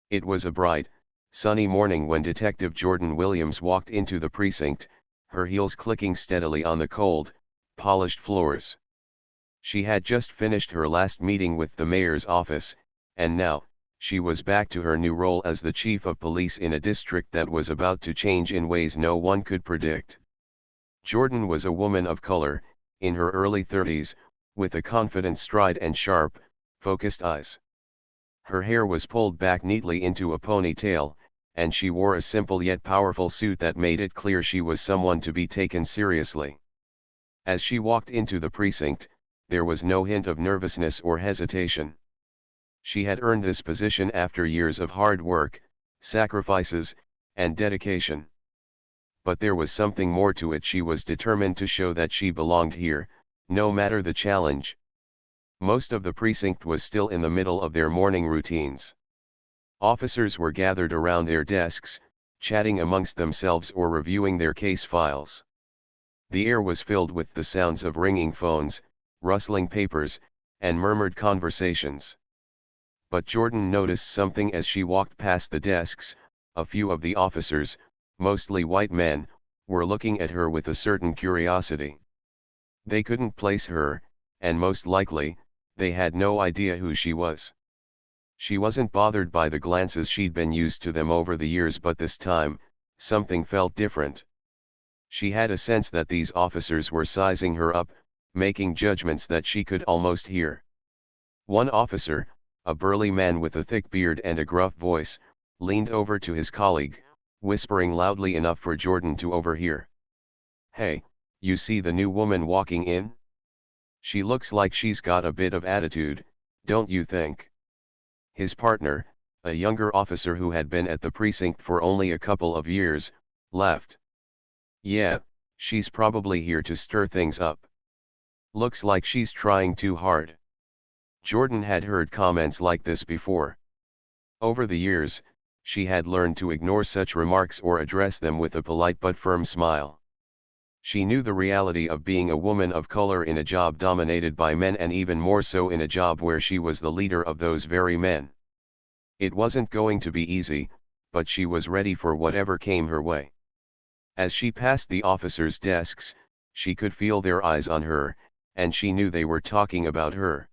It was a bright, sunny morning when Detective Jordan Williams walked into the precinct, her heels clicking steadily on the cold, polished floors. She had just finished her last meeting with the mayor's office, and now, she was back to her new role as the chief of police in a district that was about to change in ways no one could predict. Jordan was a woman of color, in her early 30s, with a confident stride and sharp, focused eyes. Her hair was pulled back neatly into a ponytail, and she wore a simple yet powerful suit that made it clear she was someone to be taken seriously. As she walked into the precinct, there was no hint of nervousness or hesitation. She had earned this position after years of hard work, sacrifices, and dedication. But there was something more to it. She was determined to show that she belonged here, no matter the challenge. Most of the precinct was still in the middle of their morning routines. Officers were gathered around their desks, chatting amongst themselves or reviewing their case files. The air was filled with the sounds of ringing phones, rustling papers, and murmured conversations. But Jordan noticed something as she walked past the desks. A few of the officers, mostly white men, were looking at her with a certain curiosity. They couldn't place her, and most likely, they had no idea who she was. She wasn't bothered by the glances she'd been used to them over the years, but this time, something felt different. She had a sense that these officers were sizing her up, making judgments that she could almost hear. One officer, a burly man with a thick beard and a gruff voice, leaned over to his colleague, whispering loudly enough for Jordan to overhear. "Hey, you see the new woman walking in? She looks like she's got a bit of attitude, don't you think?" His partner, a younger officer who had been at the precinct for only a couple of years, laughed. "Yeah, she's probably here to stir things up. Looks like she's trying too hard." Jordan had heard comments like this before. Over the years, she had learned to ignore such remarks or address them with a polite but firm smile. She knew the reality of being a woman of color in a job dominated by men, and even more so in a job where she was the leader of those very men. It wasn't going to be easy, but she was ready for whatever came her way. As she passed the officers' desks, she could feel their eyes on her, and she knew they were talking about her.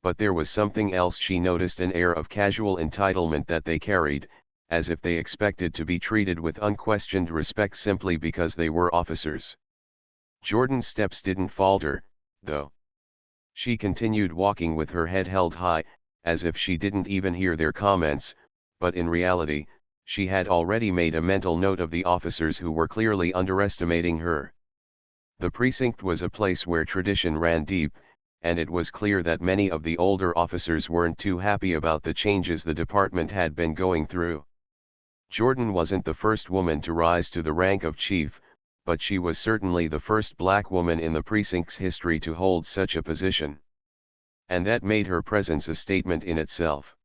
But there was something else. She noticed an air of casual entitlement that they carried, as if they expected to be treated with unquestioned respect simply because they were officers. Jordan's steps didn't falter, though. She continued walking with her head held high, as if she didn't even hear their comments, but in reality, she had already made a mental note of the officers who were clearly underestimating her. The precinct was a place where tradition ran deep, and it was clear that many of the older officers weren't too happy about the changes the department had been going through. Jordan wasn't the first woman to rise to the rank of chief, but she was certainly the first black woman in the precinct's history to hold such a position. And that made her presence a statement in itself.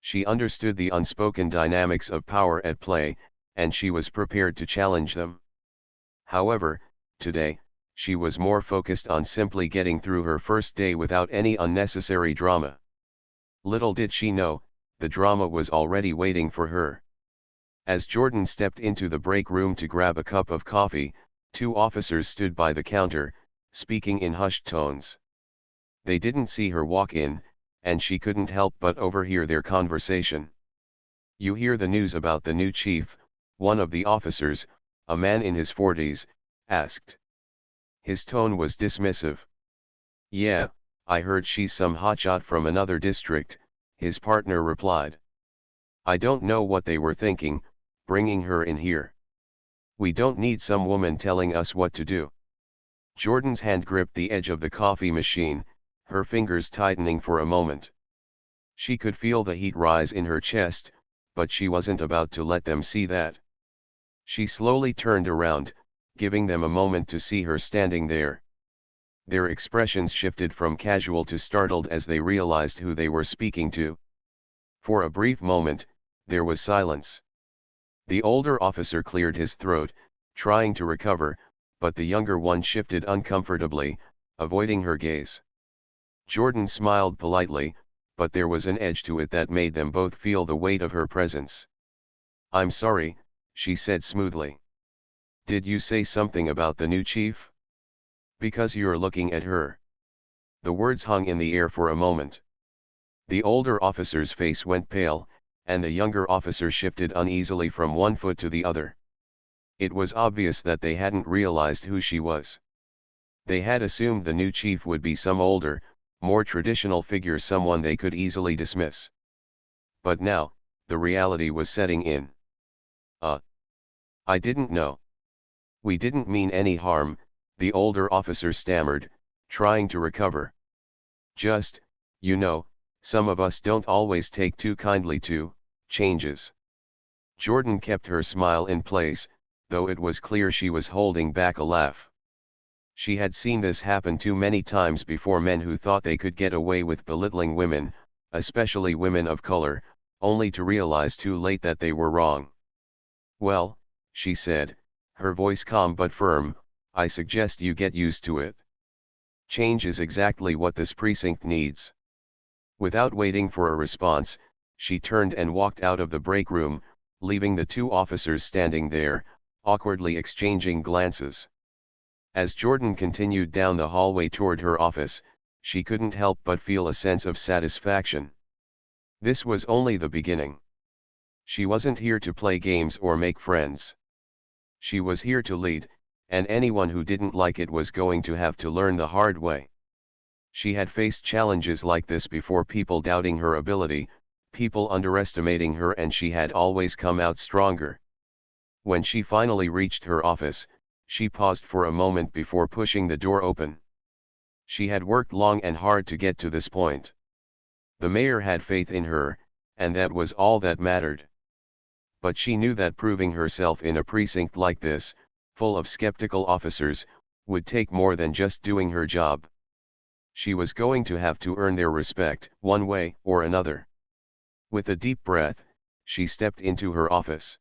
She understood the unspoken dynamics of power at play, and she was prepared to challenge them. However, today, she was more focused on simply getting through her first day without any unnecessary drama. Little did she know, the drama was already waiting for her. As Jordan stepped into the break room to grab a cup of coffee, two officers stood by the counter, speaking in hushed tones. They didn't see her walk in, and she couldn't help but overhear their conversation. "You hear the news about the new chief?" one of the officers, a man in his 40s, asked. His tone was dismissive. "Yeah, I heard she's some hotshot from another district," his partner replied. "I don't know what they were thinking, bringing her in here. We don't need some woman telling us what to do." Jordan's hand gripped the edge of the coffee machine, her fingers tightening for a moment. She could feel the heat rise in her chest, but she wasn't about to let them see that. She slowly turned around, giving them a moment to see her standing there. Their expressions shifted from casual to startled as they realized who they were speaking to. For a brief moment, there was silence. The older officer cleared his throat, trying to recover, but the younger one shifted uncomfortably, avoiding her gaze. Jordan smiled politely, but there was an edge to it that made them both feel the weight of her presence. "I'm sorry," she said smoothly. "Did you say something about the new chief? Because you're looking at her." The words hung in the air for a moment. The older officer's face went pale, and the younger officer shifted uneasily from one foot to the other. It was obvious that they hadn't realized who she was. They had assumed the new chief would be some older, more traditional figure, someone they could easily dismiss. But now, the reality was setting in. I didn't know. We didn't mean any harm," the older officer stammered, trying to recover. "Just, you know, some of us don't always take too kindly to changes." Jordan kept her smile in place, though it was clear she was holding back a laugh. She had seen this happen too many times before, men who thought they could get away with belittling women, especially women of color, only to realize too late that they were wrong. "Well," she said, her voice calm but firm, "I suggest you get used to it. Change is exactly what this precinct needs." Without waiting for a response, she turned and walked out of the break room, leaving the two officers standing there, awkwardly exchanging glances. As Jordan continued down the hallway toward her office, she couldn't help but feel a sense of satisfaction. This was only the beginning. She wasn't here to play games or make friends. She was here to lead, and anyone who didn't like it was going to have to learn the hard way. She had faced challenges like this before, people doubting her ability, people underestimating her, and she had always come out stronger. When she finally reached her office, she paused for a moment before pushing the door open. She had worked long and hard to get to this point. The mayor had faith in her, and that was all that mattered. But she knew that proving herself in a precinct like this, full of skeptical officers, would take more than just doing her job. She was going to have to earn their respect, one way or another. With a deep breath, she stepped into her office.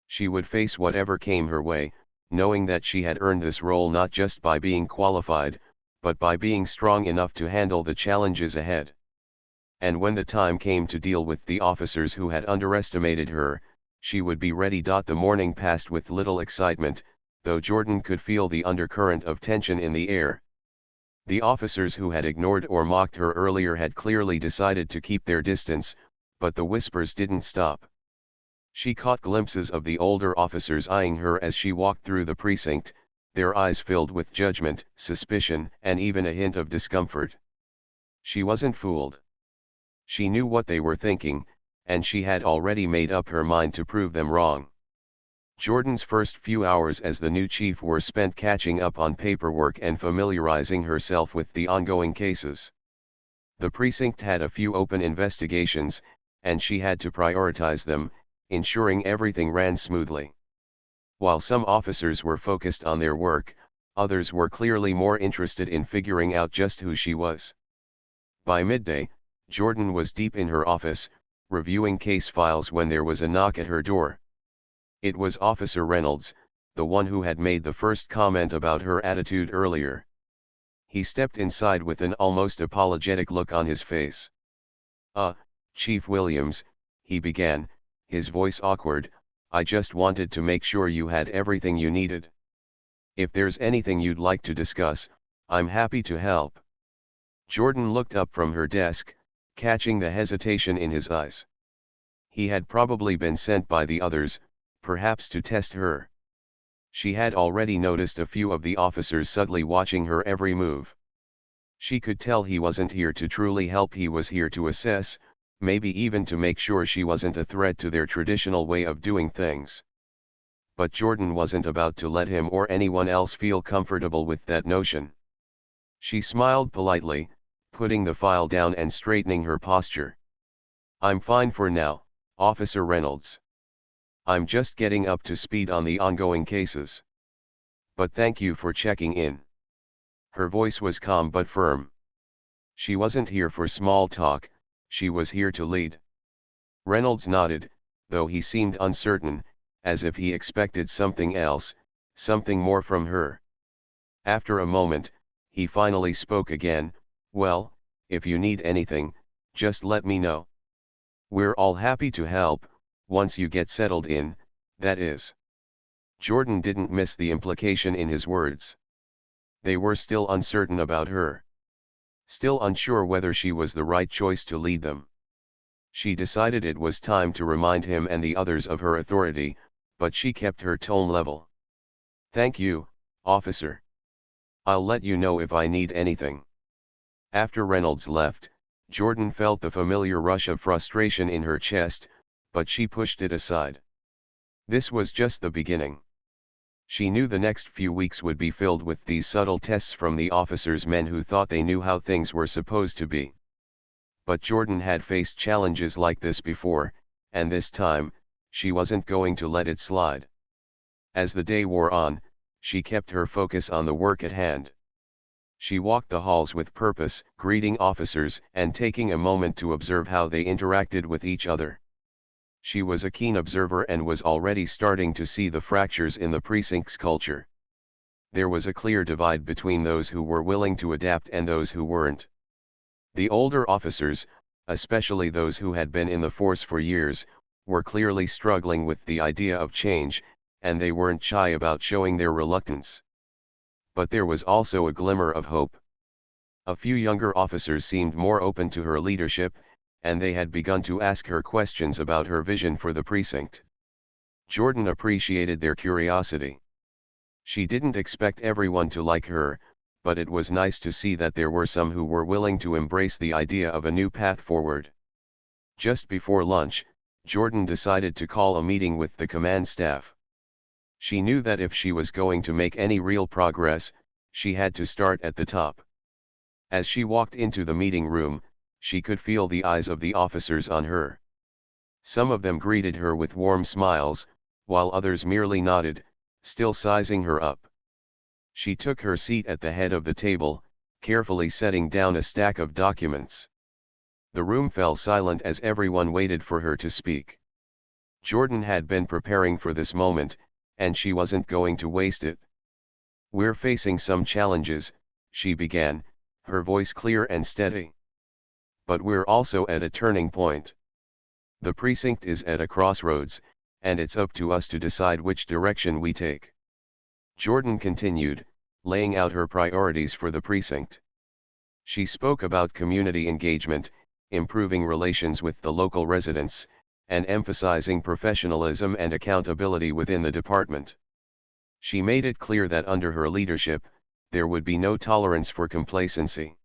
She would face whatever came her way, knowing that she had earned this role not just by being qualified, but by being strong enough to handle the challenges ahead. And when the time came to deal with the officers who had underestimated her, she would be ready. The morning passed with little excitement, though Jordan could feel the undercurrent of tension in the air. The officers who had ignored or mocked her earlier had clearly decided to keep their distance, but the whispers didn't stop. She caught glimpses of the older officers eyeing her as she walked through the precinct, their eyes filled with judgment, suspicion, and even a hint of discomfort. She wasn't fooled. She knew what they were thinking, and she had already made up her mind to prove them wrong. Jordan's first few hours as the new chief were spent catching up on paperwork and familiarizing herself with the ongoing cases. The precinct had a few open investigations, and she had to prioritize them, ensuring everything ran smoothly. While some officers were focused on their work, others were clearly more interested in figuring out just who she was. By midday, Jordan was deep in her office, reviewing case files, when there was a knock at her door. It was Officer Reynolds, the one who had made the first comment about her attitude earlier. He stepped inside with an almost apologetic look on his face. Chief Williams," he began, his voice awkward, "I just wanted to make sure you had everything you needed. If there's anything you'd like to discuss, I'm happy to help." Jordan looked up from her desk, catching the hesitation in his eyes. He had probably been sent by the others, perhaps to test her. She had already noticed a few of the officers subtly watching her every move. She could tell he wasn't here to truly help, he was here to assess, maybe even to make sure she wasn't a threat to their traditional way of doing things. But Jordan wasn't about to let him or anyone else feel comfortable with that notion. She smiled politely, putting the file down and straightening her posture. "I'm fine for now, Officer Reynolds. I'm just getting up to speed on the ongoing cases. But thank you for checking in." Her voice was calm but firm. She wasn't here for small talk, she was here to lead. Reynolds nodded, though he seemed uncertain, as if he expected something else, something more from her. After a moment, he finally spoke again. "Well, if you need anything, Just let me know. We're all happy to help, once you get settled in, that is. Jordan didn't miss the implication in his words. They were still uncertain about her. Still unsure whether she was the right choice to lead them. She decided it was time to remind him and the others of her authority, but she kept her tone level. Thank you, officer. I'll let you know if I need anything. After Reynolds left, Jordan felt the familiar rush of frustration in her chest, but she pushed it aside. This was just the beginning. She knew the next few weeks would be filled with these subtle tests from the officers' men who thought they knew how things were supposed to be. But Jordan had faced challenges like this before, and this time, she wasn't going to let it slide. As the day wore on, she kept her focus on the work at hand. She walked the halls with purpose, greeting officers and taking a moment to observe how they interacted with each other. She was a keen observer and was already starting to see the fractures in the precinct's culture. There was a clear divide between those who were willing to adapt and those who weren't. The older officers, especially those who had been in the force for years, were clearly struggling with the idea of change, and they weren't shy about showing their reluctance. But there was also a glimmer of hope. A few younger officers seemed more open to her leadership, and they had begun to ask her questions about her vision for the precinct. Jordan appreciated their curiosity. She didn't expect everyone to like her, but it was nice to see that there were some who were willing to embrace the idea of a new path forward. Just before lunch, Jordan decided to call a meeting with the command staff. She knew that if she was going to make any real progress, she had to start at the top. As she walked into the meeting room, she could feel the eyes of the officers on her. Some of them greeted her with warm smiles, while others merely nodded, still sizing her up. She took her seat at the head of the table, carefully setting down a stack of documents. The room fell silent as everyone waited for her to speak. Jordan had been preparing for this moment, and she wasn't going to waste it. We're facing some challenges, she began, her voice clear and steady. But we're also at a turning point. The precinct is at a crossroads, and it's up to us to decide which direction we take. Jordan continued, laying out her priorities for the precinct. She spoke about community engagement, improving relations with the local residents, and emphasizing professionalism and accountability within the department. She made it clear that under her leadership, there would be no tolerance for complacency.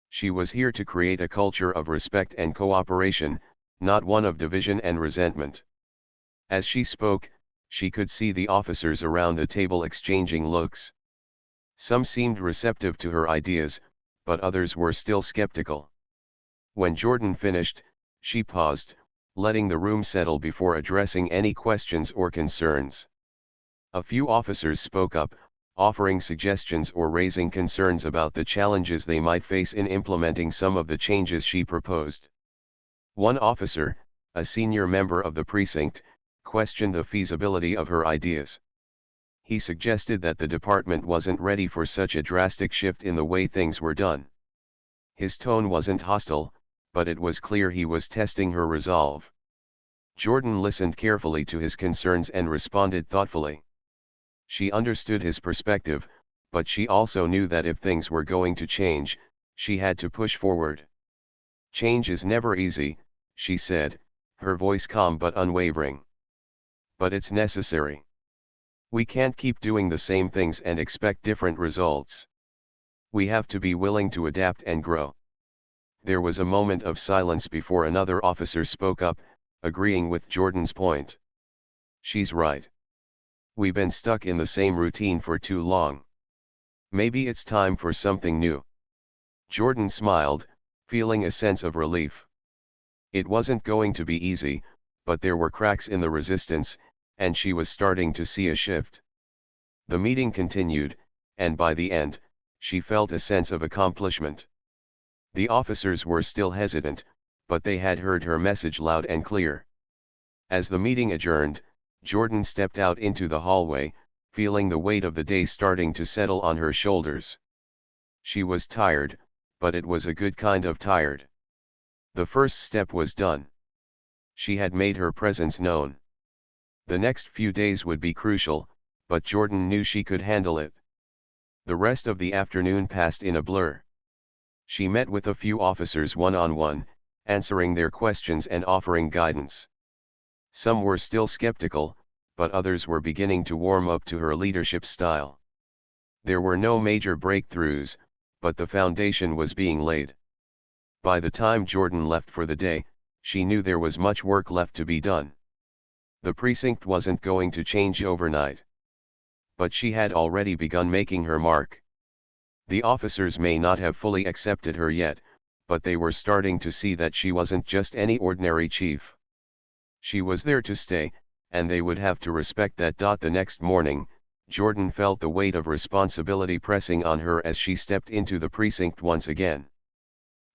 She was here to create a culture of respect and cooperation, not one of division and resentment. As she spoke, she could see the officers around the table exchanging looks. Some seemed receptive to her ideas, but others were still skeptical. When Jordan finished, she paused, letting the room settle before addressing any questions or concerns. A few officers spoke up, offering suggestions or raising concerns about the challenges they might face in implementing some of the changes she proposed. One officer, a senior member of the precinct, questioned the feasibility of her ideas. He suggested that the department wasn't ready for such a drastic shift in the way things were done. His tone wasn't hostile, but it was clear he was testing her resolve. Jordan listened carefully to his concerns and responded thoughtfully. She understood his perspective, but she also knew that if things were going to change, she had to push forward. Change is never easy, she said, her voice calm but unwavering. But it's necessary. We can't keep doing the same things and expect different results. We have to be willing to adapt and grow. There was a moment of silence before another officer spoke up, agreeing with Jordan's point. She's right. We've been stuck in the same routine for too long. Maybe it's time for something new. Jordan smiled, feeling a sense of relief. It wasn't going to be easy, but there were cracks in the resistance, and she was starting to see a shift. The meeting continued, and by the end, she felt a sense of accomplishment. The officers were still hesitant, but they had heard her message loud and clear. As the meeting adjourned, Jordan stepped out into the hallway, feeling the weight of the day starting to settle on her shoulders. She was tired, but it was a good kind of tired. The first step was done. She had made her presence known. The next few days would be crucial, but Jordan knew she could handle it. The rest of the afternoon passed in a blur. She met with a few officers one-on-one, answering their questions and offering guidance. Some were still skeptical, but others were beginning to warm up to her leadership style. There were no major breakthroughs, but the foundation was being laid. By the time Jordan left for the day, she knew there was much work left to be done. The precinct wasn't going to change overnight. But she had already begun making her mark. The officers may not have fully accepted her yet, but they were starting to see that she wasn't just any ordinary chief. She was there to stay, and they would have to respect that. The next morning, Jordan felt the weight of responsibility pressing on her as she stepped into the precinct once again.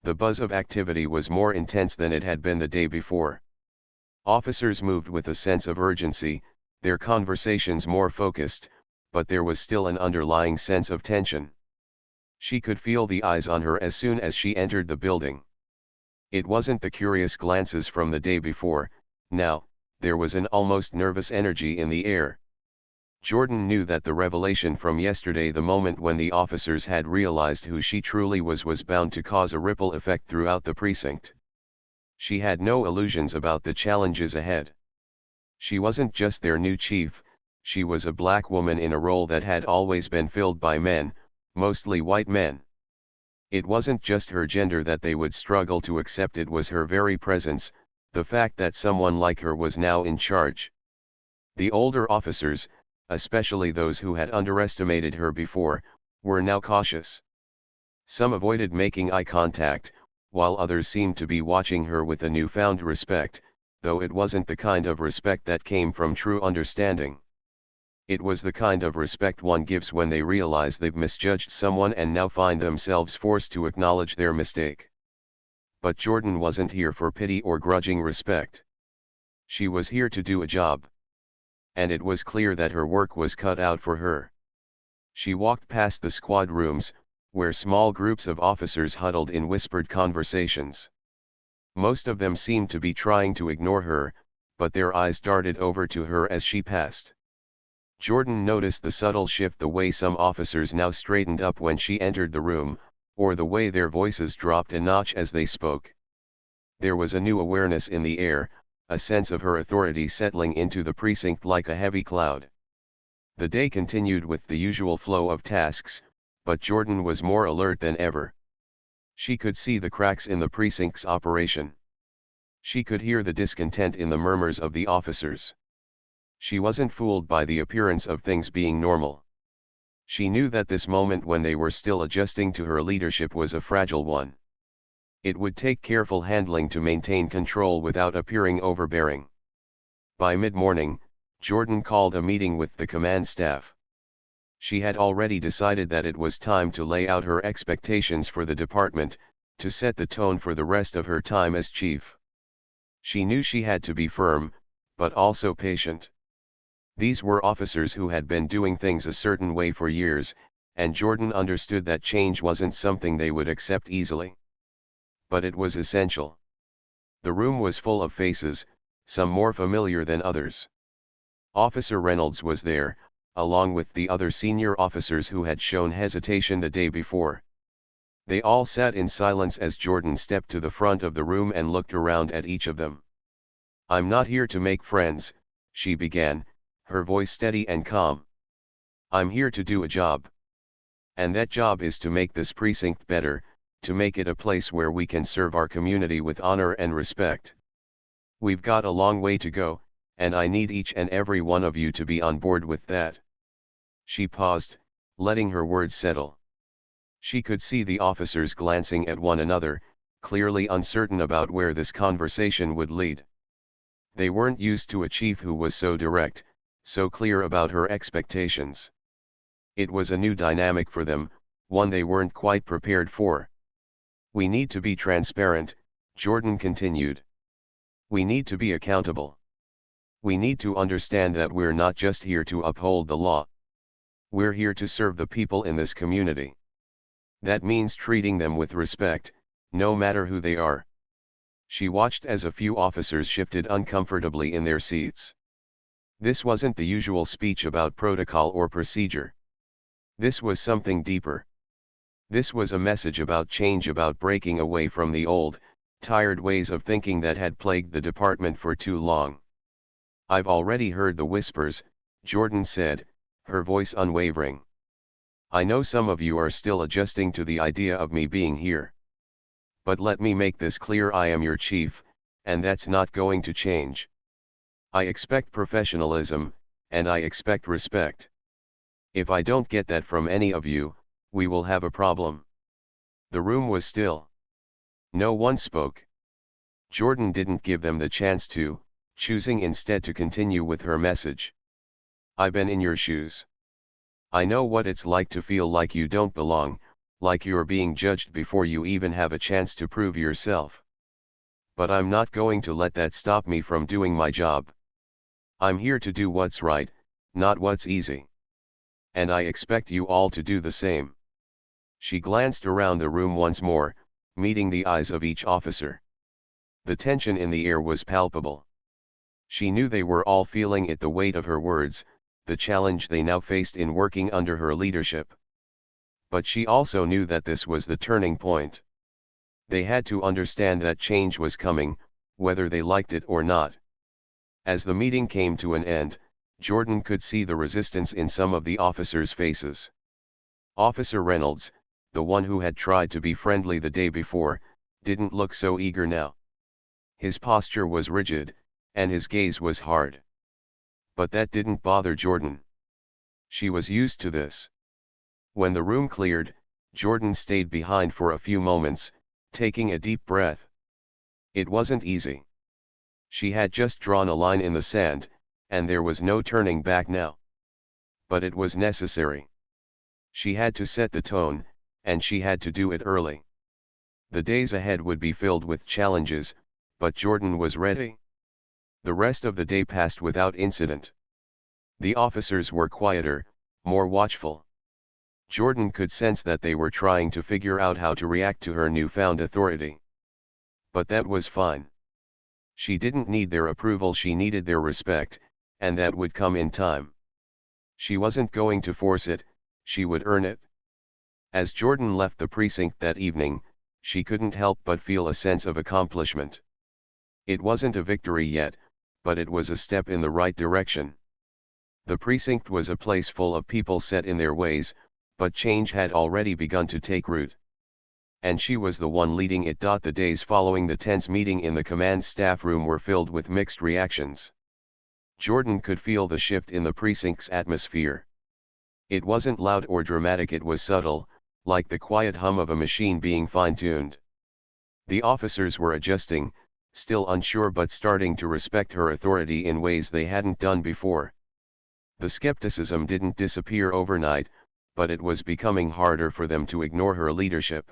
The buzz of activity was more intense than it had been the day before. Officers moved with a sense of urgency, their conversations more focused, but there was still an underlying sense of tension. She could feel the eyes on her as soon as she entered the building. It wasn't the curious glances from the day before. Now, there was an almost nervous energy in the air. Jordan knew that the revelation from yesterday, the moment when the officers had realized who she truly was bound to cause a ripple effect throughout the precinct. She had no illusions about the challenges ahead. She wasn't just their new chief, she was a black woman in a role that had always been filled by men, mostly white men. It wasn't just her gender that they would struggle to accept, it was her very presence, the fact that someone like her was now in charge. The older officers, especially those who had underestimated her before, were now cautious. Some avoided making eye contact, while others seemed to be watching her with a newfound respect, though it wasn't the kind of respect that came from true understanding. It was the kind of respect one gives when they realize they've misjudged someone and now find themselves forced to acknowledge their mistake. But Jordan wasn't here for pity or grudging respect. She was here to do a job. And it was clear that her work was cut out for her. She walked past the squad rooms, where small groups of officers huddled in whispered conversations. Most of them seemed to be trying to ignore her, but their eyes darted over to her as she passed. Jordan noticed the subtle shift, the way some officers now straightened up when she entered the room, or the way their voices dropped a notch as they spoke. There was a new awareness in the air, a sense of her authority settling into the precinct like a heavy cloud. The day continued with the usual flow of tasks, but Jordan was more alert than ever. She could see the cracks in the precinct's operation. She could hear the discontent in the murmurs of the officers. She wasn't fooled by the appearance of things being normal. She knew that this moment, when they were still adjusting to her leadership, was a fragile one. It would take careful handling to maintain control without appearing overbearing. By mid-morning, Jordan called a meeting with the command staff. She had already decided that it was time to lay out her expectations for the department, to set the tone for the rest of her time as chief. She knew she had to be firm, but also patient. These were officers who had been doing things a certain way for years, and Jordan understood that change wasn't something they would accept easily. But it was essential. The room was full of faces, some more familiar than others. Officer Reynolds was there, along with the other senior officers who had shown hesitation the day before. They all sat in silence as Jordan stepped to the front of the room and looked around at each of them. "I'm not here to make friends," she began, her voice steady and calm. "I'm here to do a job. And that job is to make this precinct better, to make it a place where we can serve our community with honor and respect. We've got a long way to go, and I need each and every one of you to be on board with that." She paused, letting her words settle. She could see the officers glancing at one another, clearly uncertain about where this conversation would lead. They weren't used to a chief who was so direct, so clear about her expectations. It was a new dynamic for them, one they weren't quite prepared for. "We need to be transparent," Jordan continued. "We need to be accountable. We need to understand that we're not just here to uphold the law. We're here to serve the people in this community. That means treating them with respect, no matter who they are. She watched as a few officers shifted uncomfortably in their seats. This wasn't the usual speech about protocol or procedure. This was something deeper. This was a message about change, about breaking away from the old, tired ways of thinking that had plagued the department for too long. "I've already heard the whispers," Jordan said, her voice unwavering. "I know some of you are still adjusting to the idea of me being here. But let me make this clear: I am your chief, and that's not going to change. I expect professionalism, and I expect respect. If I don't get that from any of you, we will have a problem." The room was still. No one spoke. Jordan didn't give them the chance to, choosing instead to continue with her message. "I've been in your shoes. I know what it's like to feel like you don't belong, like you're being judged before you even have a chance to prove yourself. But I'm not going to let that stop me from doing my job. I'm here to do what's right, not what's easy. And I expect you all to do the same." She glanced around the room once more, meeting the eyes of each officer. The tension in the air was palpable. She knew they were all feeling it, the weight of her words, the challenge they now faced in working under her leadership. But she also knew that this was the turning point. They had to understand that change was coming, whether they liked it or not. As the meeting came to an end, Jordan could see the resistance in some of the officers' faces. Officer Reynolds, the one who had tried to be friendly the day before, didn't look so eager now. His posture was rigid, and his gaze was hard. But that didn't bother Jordan. She was used to this. When the room cleared, Jordan stayed behind for a few moments, taking a deep breath. It wasn't easy. She had just drawn a line in the sand, and there was no turning back now. But it was necessary. She had to set the tone, and she had to do it early. The days ahead would be filled with challenges, but Jordan was ready. The rest of the day passed without incident. The officers were quieter, more watchful. Jordan could sense that they were trying to figure out how to react to her newfound authority. But that was fine. She didn't need their approval, she needed their respect, and that would come in time. She wasn't going to force it, she would earn it. As Jordan left the precinct that evening, she couldn't help but feel a sense of accomplishment. It wasn't a victory yet, but it was a step in the right direction. The precinct was a place full of people set in their ways, but change had already begun to take root. And she was the one leading it. The days following the tense meeting in the command staff room were filled with mixed reactions. Jordan could feel the shift in the precinct's atmosphere. It wasn't loud or dramatic, it was subtle, like the quiet hum of a machine being fine-tuned. The officers were adjusting, still unsure but starting to respect her authority in ways they hadn't done before. The skepticism didn't disappear overnight, but it was becoming harder for them to ignore her leadership.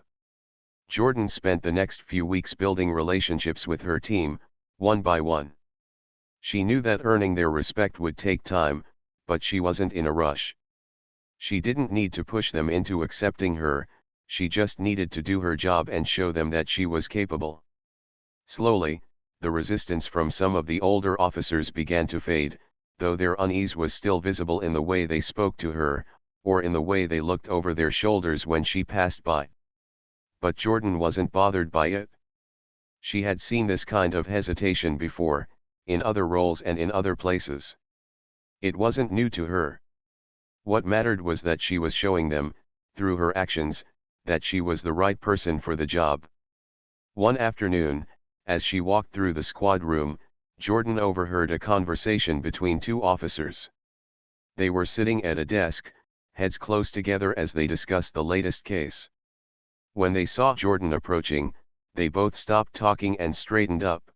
Jordan spent the next few weeks building relationships with her team, one by one. She knew that earning their respect would take time, but she wasn't in a rush. She didn't need to push them into accepting her, she just needed to do her job and show them that she was capable. Slowly, the resistance from some of the older officers began to fade, though their unease was still visible in the way they spoke to her, or in the way they looked over their shoulders when she passed by. But Jordan wasn't bothered by it. She had seen this kind of hesitation before, in other roles and in other places. It wasn't new to her. What mattered was that she was showing them, through her actions, that she was the right person for the job. One afternoon, as she walked through the squad room, Jordan overheard a conversation between two officers. They were sitting at a desk, heads close together as they discussed the latest case. When they saw Jordan approaching, they both stopped talking and straightened up.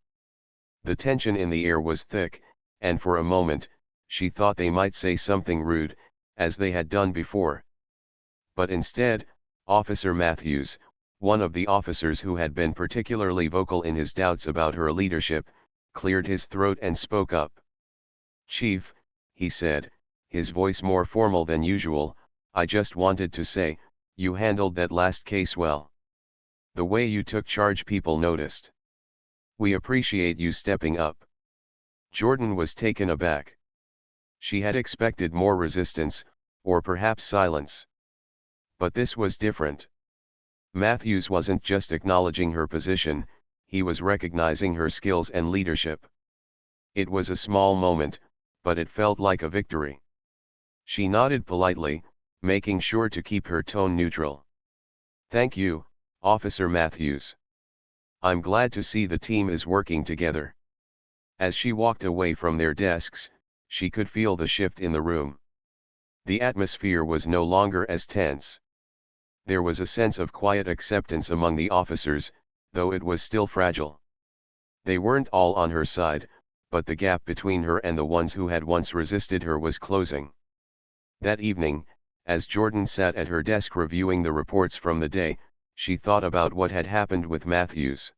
The tension in the air was thick, and for a moment, she thought they might say something rude, as they had done before. But instead, Officer Matthews, one of the officers who had been particularly vocal in his doubts about her leadership, cleared his throat and spoke up. "Chief," he said, his voice more formal than usual, "I just wanted to say, you handled that last case well. The way you took charge, people noticed. We appreciate you stepping up. Jordan was taken aback. She had expected more resistance, or perhaps silence. But this was different. Matthews wasn't just acknowledging her position, he was recognizing her skills and leadership. It was a small moment, but it felt like a victory. She nodded politely, making sure to keep her tone neutral. Thank you, Officer Matthews. I'm glad to see the team is working together. As she walked away from their desks, she could feel the shift in the room. The atmosphere was no longer as tense. There was a sense of quiet acceptance among the officers, though it was still fragile. They weren't all on her side, but the gap between her and the ones who had once resisted her was closing. That evening, as Jordan sat at her desk reviewing the reports from the day, she thought about what had happened with Matthews.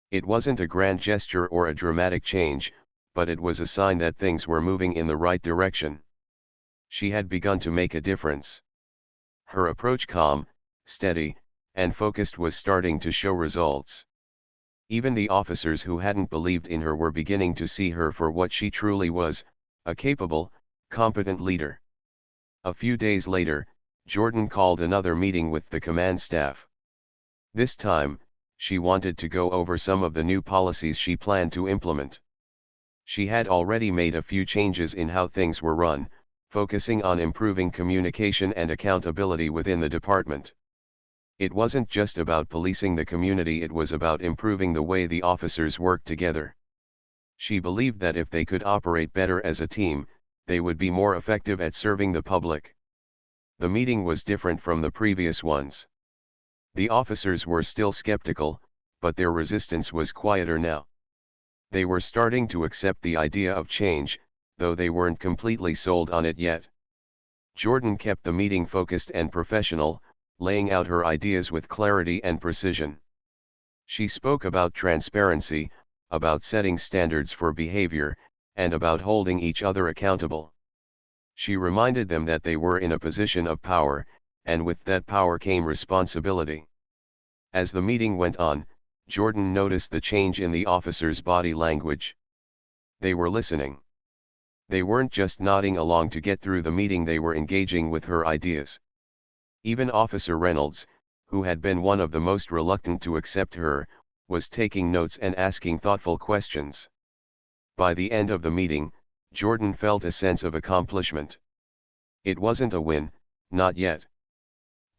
It wasn't a grand gesture or a dramatic change, but it was a sign that things were moving in the right direction. She had begun to make a difference. Her approach, calm, steady, and focused, was starting to show results. Even the officers who hadn't believed in her were beginning to see her for what she truly was, a capable, competent leader. A few days later, Jordan called another meeting with the command staff. This time, she wanted to go over some of the new policies she planned to implement. She had already made a few changes in how things were run, focusing on improving communication and accountability within the department. It wasn't just about policing the community, it was about improving the way the officers worked together. She believed that if they could operate better as a team, they would be more effective at serving the public. The meeting was different from the previous ones. The officers were still skeptical, but their resistance was quieter now. They were starting to accept the idea of change, though they weren't completely sold on it yet. Jordan kept the meeting focused and professional, laying out her ideas with clarity and precision. She spoke about transparency, about setting standards for behavior, and about holding each other accountable. She reminded them that they were in a position of power, and with that power came responsibility. As the meeting went on, Jordan noticed the change in the officers' body language. They were listening. They weren't just nodding along to get through the meeting, they were engaging with her ideas. Even Officer Reynolds, who had been one of the most reluctant to accept her, was taking notes and asking thoughtful questions. By the end of the meeting, Jordan felt a sense of accomplishment. It wasn't a win, not yet.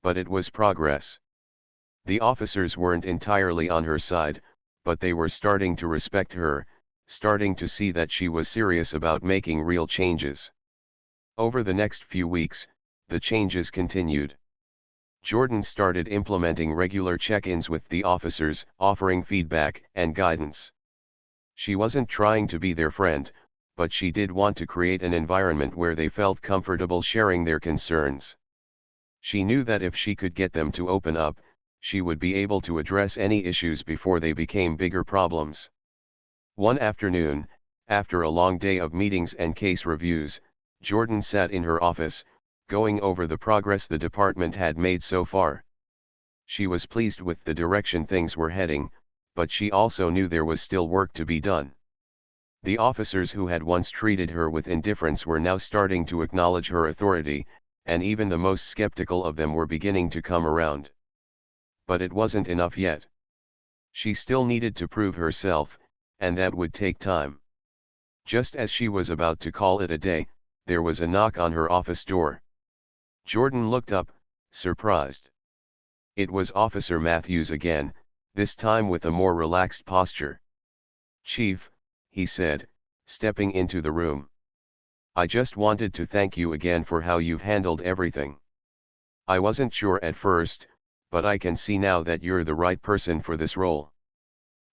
But it was progress. The officers weren't entirely on her side, but they were starting to respect her, starting to see that she was serious about making real changes. Over the next few weeks, the changes continued. Jordan started implementing regular check-ins with the officers, offering feedback and guidance. She wasn't trying to be their friend, but she did want to create an environment where they felt comfortable sharing their concerns. She knew that if she could get them to open up, she would be able to address any issues before they became bigger problems. One afternoon, after a long day of meetings and case reviews, Jordan sat in her office, going over the progress the department had made so far. She was pleased with the direction things were heading, but she also knew there was still work to be done. The officers who had once treated her with indifference were now starting to acknowledge her authority, and even the most skeptical of them were beginning to come around. But it wasn't enough yet. She still needed to prove herself, and that would take time. Just as she was about to call it a day, there was a knock on her office door. Jordan looked up, surprised. It was Officer Matthews again, this time with a more relaxed posture. "Chief," he said, stepping into the room. "I just wanted to thank you again for how you've handled everything. I wasn't sure at first, but I can see now that you're the right person for this role."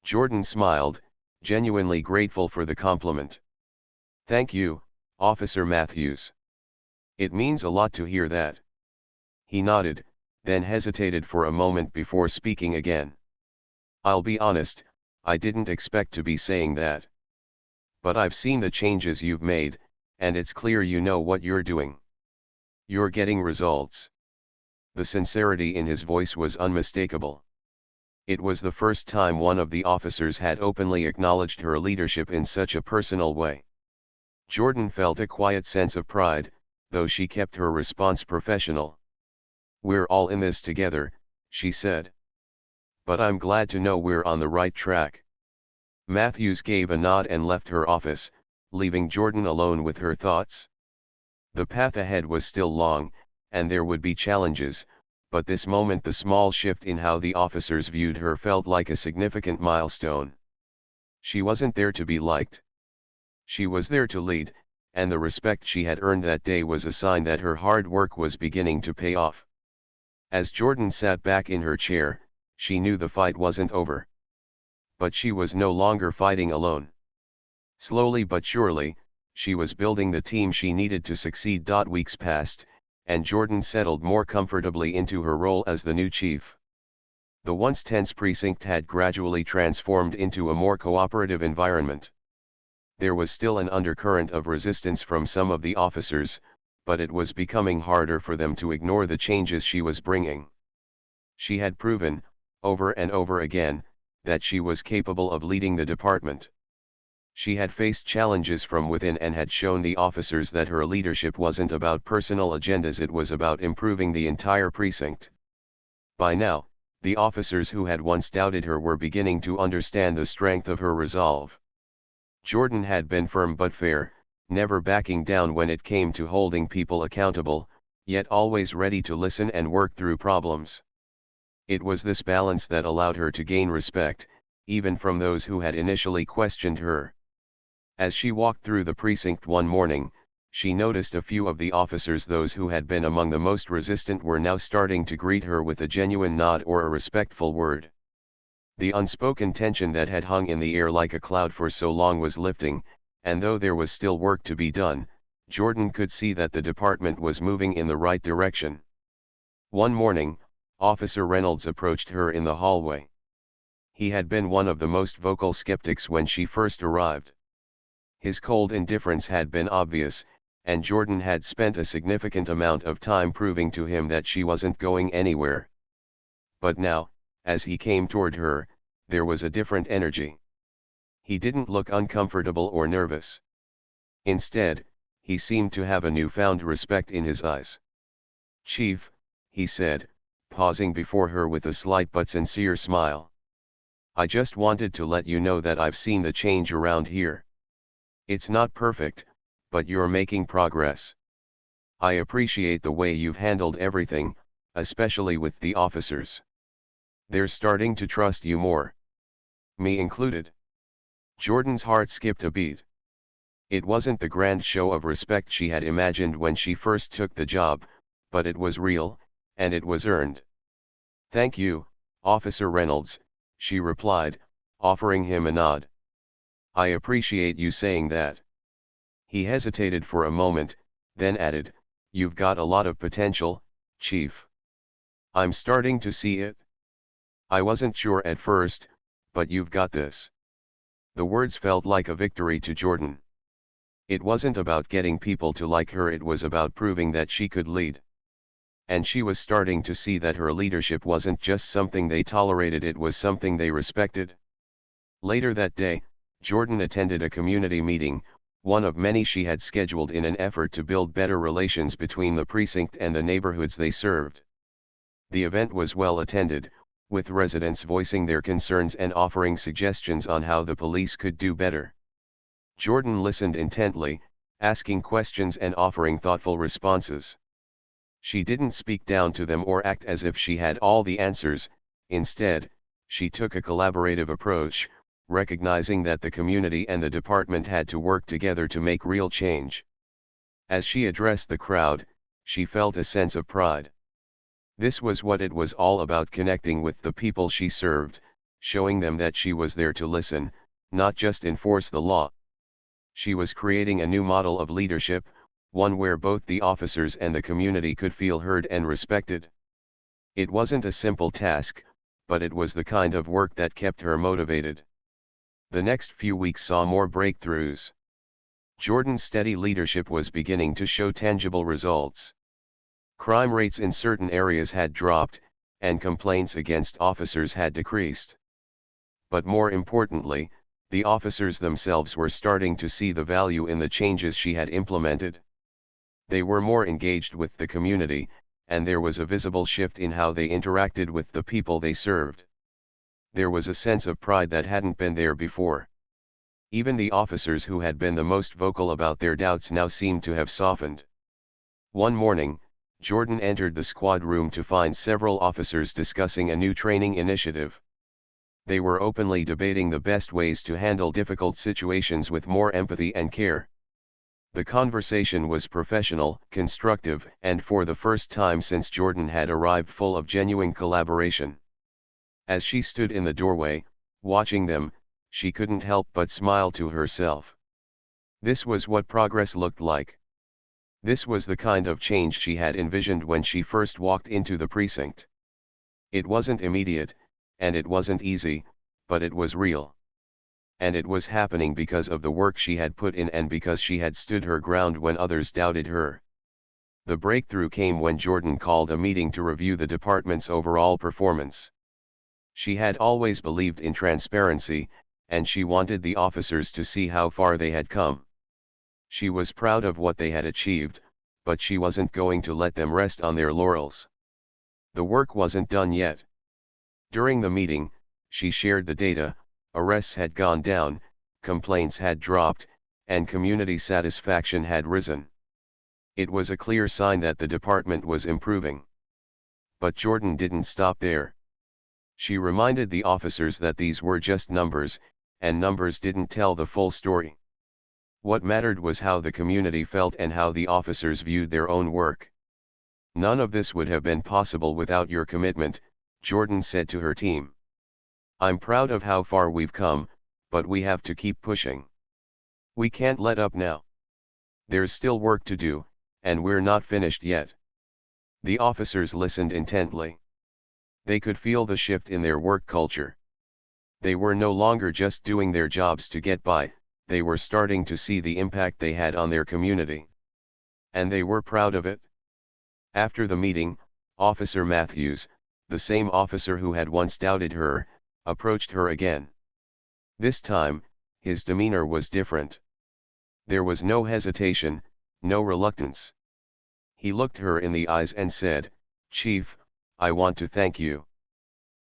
Jordan smiled, genuinely grateful for the compliment. "Thank you, Officer Matthews. It means a lot to hear that." He nodded, then hesitated for a moment before speaking again. "I'll be honest, I didn't expect to be saying that. But I've seen the changes you've made, and it's clear you know what you're doing. You're getting results." The sincerity in his voice was unmistakable. It was the first time one of the officers had openly acknowledged her leadership in such a personal way. Jordan felt a quiet sense of pride, though she kept her response professional. "We're all in this together," she said. "But I'm glad to know we're on the right track." Matthews gave a nod and left her office, leaving Jordan alone with her thoughts. The path ahead was still long, and there would be challenges, but this moment the small shift in how the officers viewed her felt like a significant milestone. She wasn't there to be liked. She was there to lead, and the respect she had earned that day was a sign that her hard work was beginning to pay off. As Jordan sat back in her chair, she knew the fight wasn't over. But she was no longer fighting alone. Slowly but surely, she was building the team she needed to succeed. Weeks passed, and Jordan settled more comfortably into her role as the new chief. The once tense precinct had gradually transformed into a more cooperative environment. There was still an undercurrent of resistance from some of the officers, but it was becoming harder for them to ignore the changes she was bringing. She had proven, over and over again, that she was capable of leading the department. She had faced challenges from within and had shown the officers that her leadership wasn't about personal agendas, it was about improving the entire precinct. By now, the officers who had once doubted her were beginning to understand the strength of her resolve. Jordan had been firm but fair, never backing down when it came to holding people accountable, yet always ready to listen and work through problems. It was this balance that allowed her to gain respect, even from those who had initially questioned her. As she walked through the precinct one morning, she noticed a few of the officers, those who had been among the most resistant, were now starting to greet her with a genuine nod or a respectful word. The unspoken tension that had hung in the air like a cloud for so long was lifting, and though there was still work to be done, Jordan could see that the department was moving in the right direction. One morning, Officer Reynolds approached her in the hallway. He had been one of the most vocal skeptics when she first arrived. His cold indifference had been obvious, and Jordan had spent a significant amount of time proving to him that she wasn't going anywhere. But now, as he came toward her, there was a different energy. He didn't look uncomfortable or nervous. Instead, he seemed to have a newfound respect in his eyes. "Chief," he said, pausing before her with a slight but sincere smile. "I just wanted to let you know that I've seen the change around here. It's not perfect, but you're making progress. I appreciate the way you've handled everything, especially with the officers. They're starting to trust you more. Me included." Jordan's heart skipped a beat. It wasn't the grand show of respect she had imagined when she first took the job, but it was real, and it was earned. "Thank you, Officer Reynolds," she replied, offering him a nod. "I appreciate you saying that." He hesitated for a moment, then added, "You've got a lot of potential, Chief. I'm starting to see it. I wasn't sure at first, but you've got this." The words felt like a victory to Jordan. It wasn't about getting people to like her, it was about proving that she could lead. And she was starting to see that her leadership wasn't just something they tolerated, it was something they respected. Later that day, Jordan attended a community meeting, one of many she had scheduled in an effort to build better relations between the precinct and the neighborhoods they served. The event was well attended, with residents voicing their concerns and offering suggestions on how the police could do better. Jordan listened intently, asking questions and offering thoughtful responses. She didn't speak down to them or act as if she had all the answers. Instead, she took a collaborative approach, recognizing that the community and the department had to work together to make real change. As she addressed the crowd, she felt a sense of pride. This was what it was all about, connecting with the people she served, showing them that she was there to listen, not just enforce the law. She was creating a new model of leadership, one where both the officers and the community could feel heard and respected. It wasn't a simple task, but it was the kind of work that kept her motivated. The next few weeks saw more breakthroughs. Jordan's steady leadership was beginning to show tangible results. Crime rates in certain areas had dropped, and complaints against officers had decreased. But more importantly, the officers themselves were starting to see the value in the changes she had implemented. They were more engaged with the community, and there was a visible shift in how they interacted with the people they served. There was a sense of pride that hadn't been there before. Even the officers who had been the most vocal about their doubts now seemed to have softened. One morning, Jordan entered the squad room to find several officers discussing a new training initiative. They were openly debating the best ways to handle difficult situations with more empathy and care. The conversation was professional, constructive, and for the first time since Jordan had arrived full of genuine collaboration. As she stood in the doorway, watching them, she couldn't help but smile to herself. This was what progress looked like. This was the kind of change she had envisioned when she first walked into the precinct. It wasn't immediate, and it wasn't easy, but it was real. And it was happening because of the work she had put in and because she had stood her ground when others doubted her. The breakthrough came when Jordan called a meeting to review the department's overall performance. She had always believed in transparency, and she wanted the officers to see how far they had come. She was proud of what they had achieved, but she wasn't going to let them rest on their laurels. The work wasn't done yet. During the meeting, she shared the data: arrests had gone down, complaints had dropped, and community satisfaction had risen. It was a clear sign that the department was improving. But Jordan didn't stop there. She reminded the officers that these were just numbers, and numbers didn't tell the full story. What mattered was how the community felt and how the officers viewed their own work. "None of this would have been possible without your commitment," Jordan said to her team. "I'm proud of how far we've come, but we have to keep pushing. We can't let up now. There's still work to do, and we're not finished yet." The officers listened intently. They could feel the shift in their work culture. They were no longer just doing their jobs to get by, they were starting to see the impact they had on their community. And they were proud of it. After the meeting, Officer Matthews, the same officer who had once doubted her, approached her again. This time, his demeanor was different. There was no hesitation, no reluctance. He looked her in the eyes and said, "Chief, I want to thank you.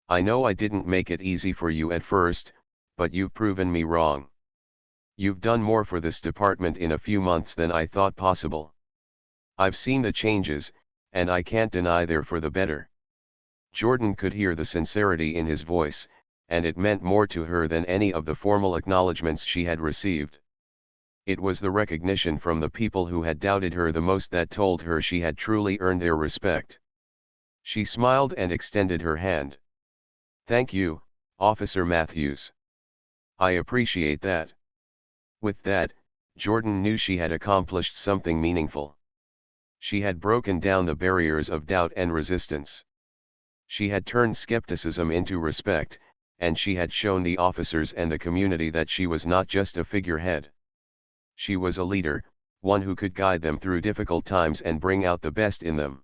I know I didn't make it easy for you at first, but you've proven me wrong. You've done more for this department in a few months than I thought possible. I've seen the changes, and I can't deny they're for the better." Jordan could hear the sincerity in his voice, and it meant more to her than any of the formal acknowledgments she had received. It was the recognition from the people who had doubted her the most that told her she had truly earned their respect. She smiled and extended her hand. "Thank you, Officer Matthews. I appreciate that." With that, Jordan knew she had accomplished something meaningful. She had broken down the barriers of doubt and resistance. She had turned skepticism into respect, and she had shown the officers and the community that she was not just a figurehead. She was a leader, one who could guide them through difficult times and bring out the best in them.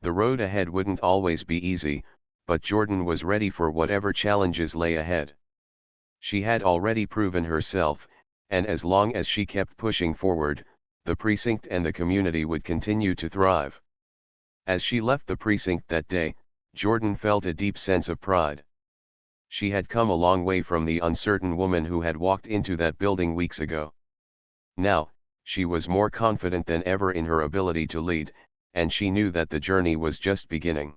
The road ahead wouldn't always be easy, but Jordan was ready for whatever challenges lay ahead. She had already proven herself, and as long as she kept pushing forward, the precinct and the community would continue to thrive. As she left the precinct that day, Jordan felt a deep sense of pride. She had come a long way from the uncertain woman who had walked into that building weeks ago. Now, she was more confident than ever in her ability to lead, and she knew that the journey was just beginning.